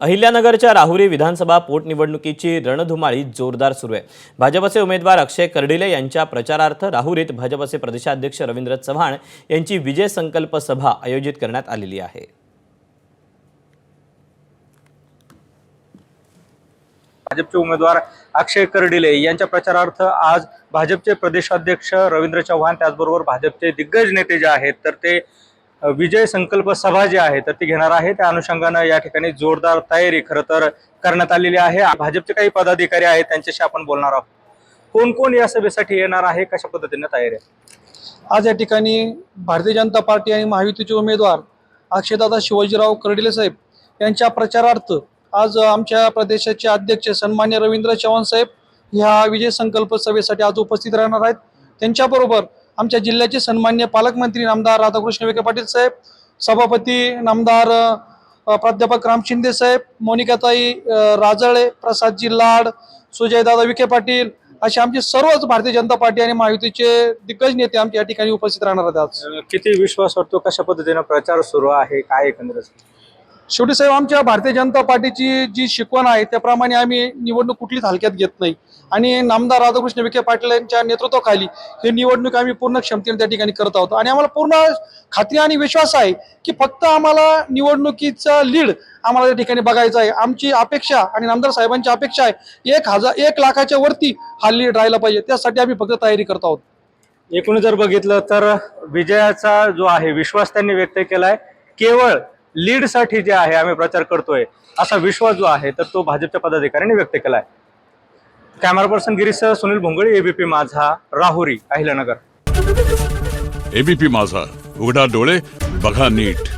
अहिल्यानगरच्या राहुरी विधानसभा पोटनिवडणुकीची रणधुमाळी जोरदार सुरू आहे। भाजपचे उमेदवार अक्षय कर्डिले यांच्या प्रचारार्थ राहुरीत भाजपचे प्रदेशाध्यक्ष रवींद्र चव्हाण यांची विजय संकल्प सभा आयोजित करण्यात आलेली आहे। भाजपचे उमेदवार अक्षय कर्डिले यांच्या प्रचारार्थ आज भाजपचे प्रदेशाध्यक्ष रवींद्र चव्हाण त्याचबरोबर भाजपचे दिग्गज नेते जे आहेत तर ते विजय संकल्प सभा जी आहे तर ती घेणार आहे। त्या अनुषंगाने या ठिकाणी जोरदार तयारी खरं तर करण्यात आलेली आहे। भाजपचे काही पदाधिकारी आहेत त्यांच्याशी आपण बोलणार आहोत। कोण कोण या सभेसाठी येणार आहे, कशा पद्धतीने तयारी आहे? आज या ठिकाणी भारतीय जनता पार्टी आणि महायुतीचे उमेदवार अक्षयदादा शिवाजीराव कर्डिले साहेब यांच्या प्रचारार्थ आज आमच्या प्रदेशाचे अध्यक्ष सन्मान्य रवींद्र चव्हाण साहेब ह्या विजय संकल्प सभेसाठी आज उपस्थित राहणार आहेत। त्यांच्याबरोबर आमच्या जिल्ह्याचे सन्मान्य पालकमंत्री नामदार राधाकृष्ण विखे पाटील साहेब, सभापती नामदार प्राध्यापक राम शिंदे साहेब, मोनिकाताई राजळे, प्रसादजी लाड, सुजयदादा विखे पाटील असे आमचे सर्वच भारतीय जनता पार्टी आणि महायुतीचे दिग्गज नेते आमच्या या ठिकाणी उपस्थित राहणार आहेत। आज किती विश्वास वाटतो, कशा पद्धतीने प्रचार सुरू आहे, काय एकंदरीत? शेवटी साहेब आमच्या भारतीय जनता पार्टीची जी शिकवण आहे त्याप्रमाणे आम्ही निवडणूक कुठलीच हलक्यात घेत नाही आणि नामदार राधाकृष्ण विखे पाटील यांच्या नेतृत्वाखाली ही निवडणूक आम्ही पूर्ण क्षमतेने त्या ठिकाणी करत आहोत आणि आम्हाला पूर्ण खात्री आणि विश्वास आहे की फक्त आम्हाला निवडणुकीचा लीड आम्हाला त्या ठिकाणी बघायचा आहे। आमची अपेक्षा आणि नामदार साहेबांची अपेक्षा आहे 1 लाखाच्या वरती हा लीड राहिला पाहिजे, त्यासाठी आम्ही फक्त तयारी करत आहोत। एकूण जर बघितलं तर विजयाचा जो आहे विश्वास त्यांनी व्यक्त केलाय। केवळ लीड साठी जे आहे आम्ही प्रचार करतोय असा विश्वास जो आहे तर तो भाजपच्या पदाधिकाऱ्यांनी व्यक्त केलाय। Camera person Girish Sunil Bhongale, ABP माझा, राहुरी, अहिल्यानगर। एबीपी माझा, उघडा डोळे बघा नीट।